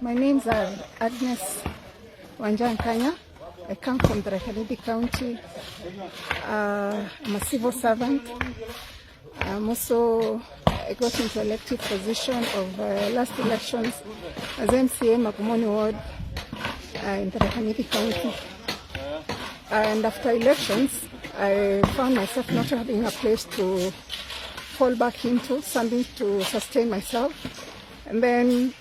My name's Agnes Wanjankanya. I come from Tharaka County. I'm a civil servant. I got into elected position of last elections as MCA Makwiny ward in Tharaka County. And after elections, I found myself not having a place to fall back into, something to sustain myself. And then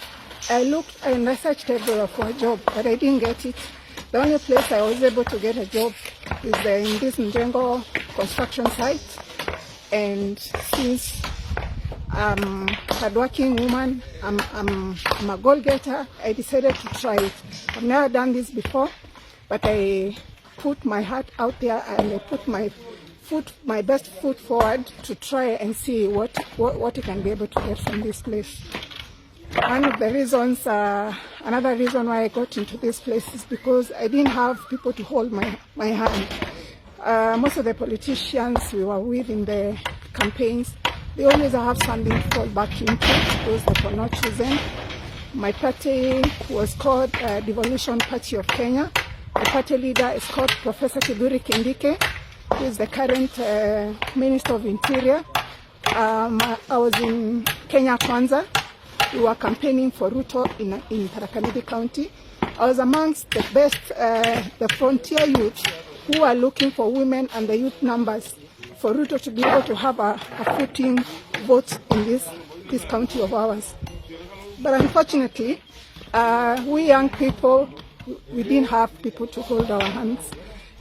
I looked and researched everywhere for a job, but I didn't get it. The only place I was able to get a job is in this Mjengo construction site. And since I'm a hardworking woman, I'm a goal-getter, I decided to try it. I've never done this before, but I put my heart out there and I put my best foot forward to try and see what I can be able to get from this place. One of the reasons, another reason why I got into this place is because I didn't have people to hold my hand. Most of the politicians we were with in the campaigns, they always have something to fall back into because they were not chosen. My party was called Devolution Party of Kenya. The party leader is called Professor Kithure Kindiki, who is the current Minister of Interior. I was in Kenya Kwanza. We were campaigning for Ruto in Tharaka County. I was amongst the best, the frontier youth who are looking for women and the youth numbers for Ruto to be able to have a footing vote in this county of ours. But unfortunately, we young people, we didn't have people to hold our hands.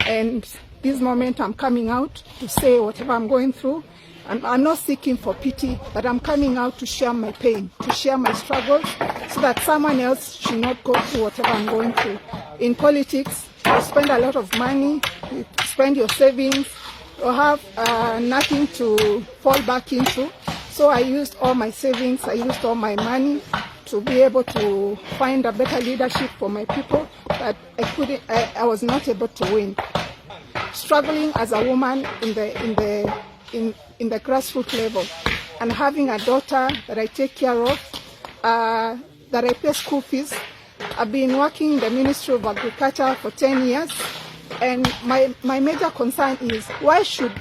And this moment I'm coming out to say whatever I'm going through. I'm not seeking for pity, but I'm coming out to share my pain, to share my struggles, so that someone else should not go through whatever I'm going through. In politics, you spend a lot of money, you spend your savings, you have nothing to fall back into. So I used all my savings, I used all my money to be able to find a better leadership for my people, but I was not able to win. Struggling as a woman in the grassroots level, and having a daughter that I take care of, that I pay school fees. I've been working in the Ministry of Agriculture for 10 years, and my major concern is why should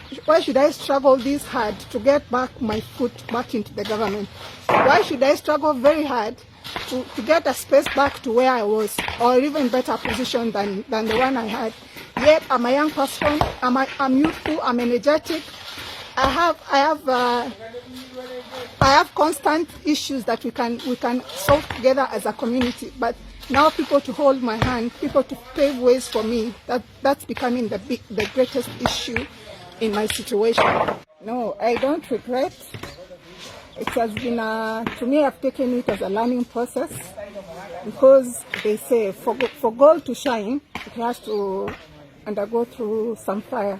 I struggle this hard to get back my foot back into the government? Why should I struggle very hard to get a space back to where I was, or even better position than the one I had? Yet I'm a young person, I'm youthful, I'm energetic. I have constant issues that we can solve together as a community. But now people to hold my hand, people to pave ways for me, that's becoming the greatest issue in my situation. No, I don't regret. It has been to me, I've taken it as a learning process, because they say for gold to shine, it has to undergo through some fire.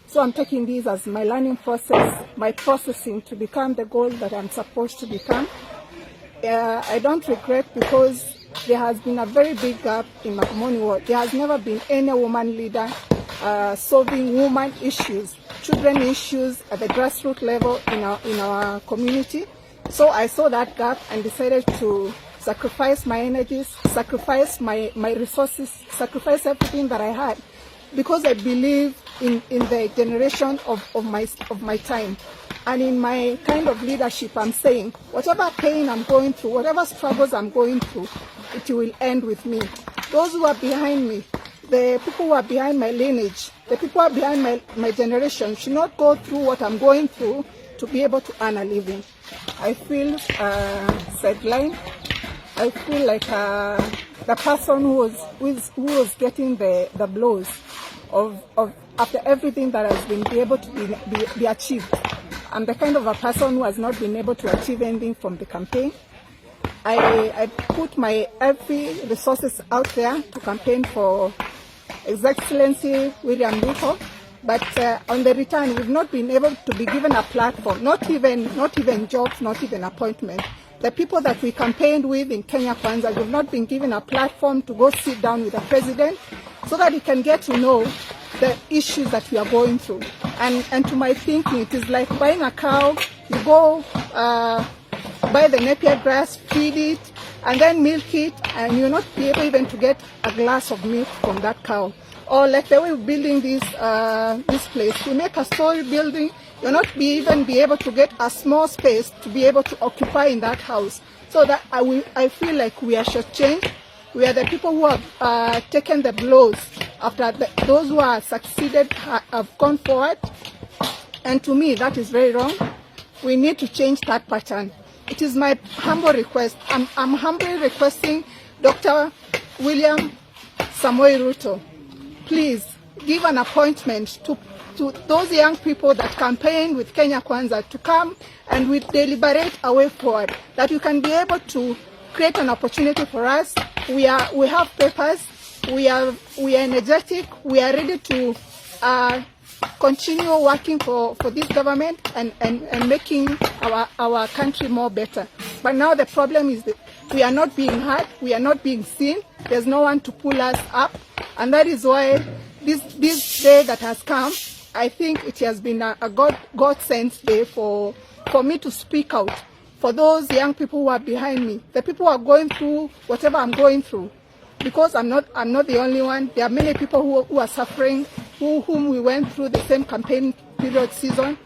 So I'm taking this as my learning process, my processing to become the goal that I'm supposed to become. I don't regret, because there has been a very big gap in Makwiny ward. There has never been any woman leader solving woman issues, children issues at the grassroots level in our community. So I saw that gap and decided to sacrifice my energies, sacrifice my resources, sacrifice everything that I had, because I believe in the generation of my time. And in my kind of leadership, I'm saying, whatever pain I'm going through, whatever struggles I'm going through, it will end with me. Those who are behind me, the people who are behind my lineage, the people who are behind my generation should not go through what I'm going through to be able to earn a living. I feel sidelined. I feel like the person who was getting the blows of after everything that has been able to be achieved. I'm the kind of a person who has not been able to achieve anything from the campaign. I put my every resources out there to campaign for His Excellency William Ruto, but on the return we've not been able to be given a platform, not even jobs, not even appointment. The people that we campaigned with in Kenya Kwanza, we've not been given a platform to go sit down with the president so that he can get to know the issues that we are going through. And to my thinking, it is like buying a cow. You go buy the napier grass, feed it, and then milk it, and you'll not be able even to get a glass of milk from that cow. Or like the way we're building this place, we make a story building, you'll not even be able to get a small space to be able to occupy in that house. So that I feel like we are shortchanged. We are the people who have taken the blows after those who are succeeded have gone forward. And to me, that is very wrong. We need to change that pattern. It is my humble request. I'm humbly requesting Dr. William Samoei Ruto, please give an appointment to those young people that campaign with Kenya Kwanza to come and we deliberate a way forward, that we can be able to create an opportunity for us. We have papers, we are energetic, we are ready to continue working for this government and making our country more better. But now the problem is that we are not being heard, we are not being seen, there's no one to pull us up, and that is why this day that has come, I think it has been a God-sent day for me to speak out for those young people who are behind me, the people who are going through whatever I'm going through. Because I'm not the only one. There are many people who are suffering, whom we went through the same campaign period season.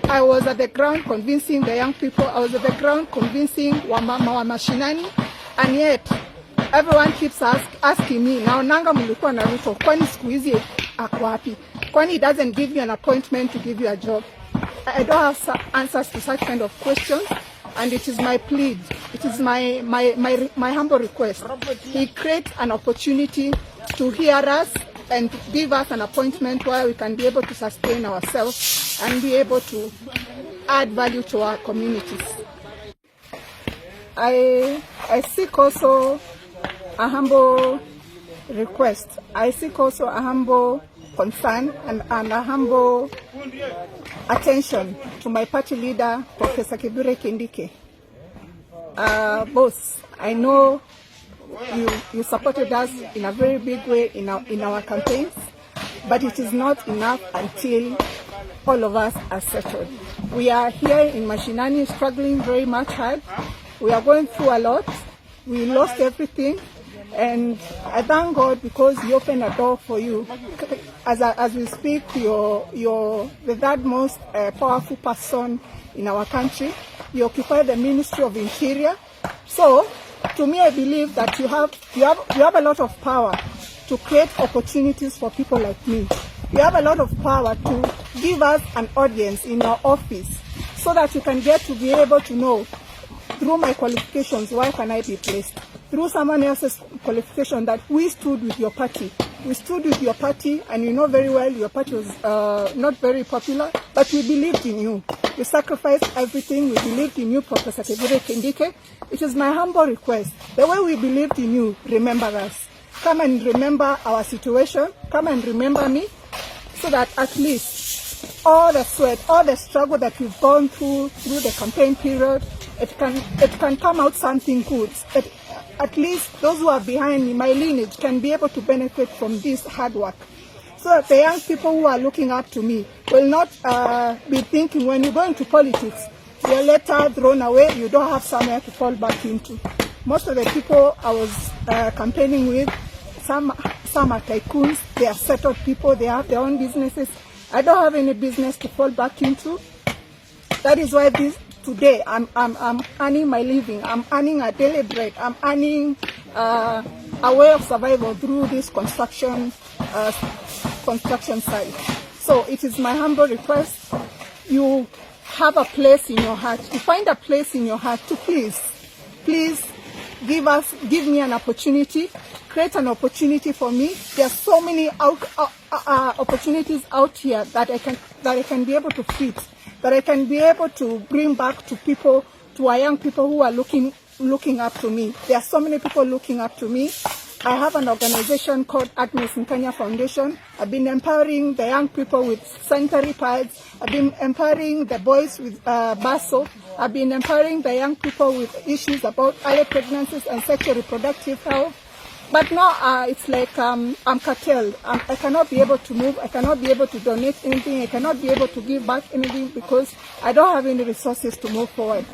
I was at the ground convincing the young people. I was at the ground convincing wamama wa mashinani, and yet everyone keeps asking me, now nanga mulikuwa na Ruto, kwani siku hizi ako wapi? Kwani he doesn't give you an appointment to give you a job? I don't have answers to such kind of questions. And it is my plea, it is my humble request. He creates an opportunity to hear us and give us an appointment where we can be able to sustain ourselves and be able to add value to our communities. I seek also a humble request. I seek also a humble concern and a humble attention to my party leader, Professor Kithure Kindiki. Boss, I know you supported us in a very big way in our campaigns, but it is not enough until all of us are settled. We are here in Mashinani struggling very much hard. We are going through a lot. We lost everything. And I thank God because He opened a door for you. As we speak, you're the third most powerful person in our country. You occupy the Ministry of Interior. So, to me, I believe that you have a lot of power to create opportunities for people like me. You have a lot of power to give us an audience in your office so that you can get to be able to know, through my qualifications, why can I be placed? Through someone else's qualification, that we stood with your party. We stood with your party, and you know very well your party was not very popular, but we believed in you. We sacrificed everything. We believed in you, Professor Kithure Kindiki. It is my humble request. The way we believed in you, remember us. Come and remember our situation. Come and remember me, so that at least all the sweat, all the struggle that we've gone through the campaign period, it can come out something good. At least those who are behind me, my lineage, can be able to benefit from this hard work. So that the young people who are looking up to me will not be thinking, when you go into politics, you're later thrown away, you don't have somewhere to fall back into. Most of the people I was campaigning with, some are tycoons, they are settled people, they have their own businesses. I don't have any business to fall back into. That is why today I'm earning my living, I'm earning a daily bread, I'm earning a way of survival through this construction site. So it is my humble request, you have a place in your heart, you find a place in your heart to please give me an opportunity, create an opportunity for me. There are so many opportunities out here that I can be able to fit, that I can be able to bring back to people, to our young people who are looking up to me. There are so many people looking up to me. I have an organization called Agnes Nkanya Foundation. I've been empowering the young people with sanitary pads. I've been empowering the boys with BASO. I've been empowering the young people with issues about early pregnancies and sexual reproductive health. But now it's like I'm curtailed. I cannot be able to move. I cannot be able to donate anything. I cannot be able to give back anything because I don't have any resources to move forward.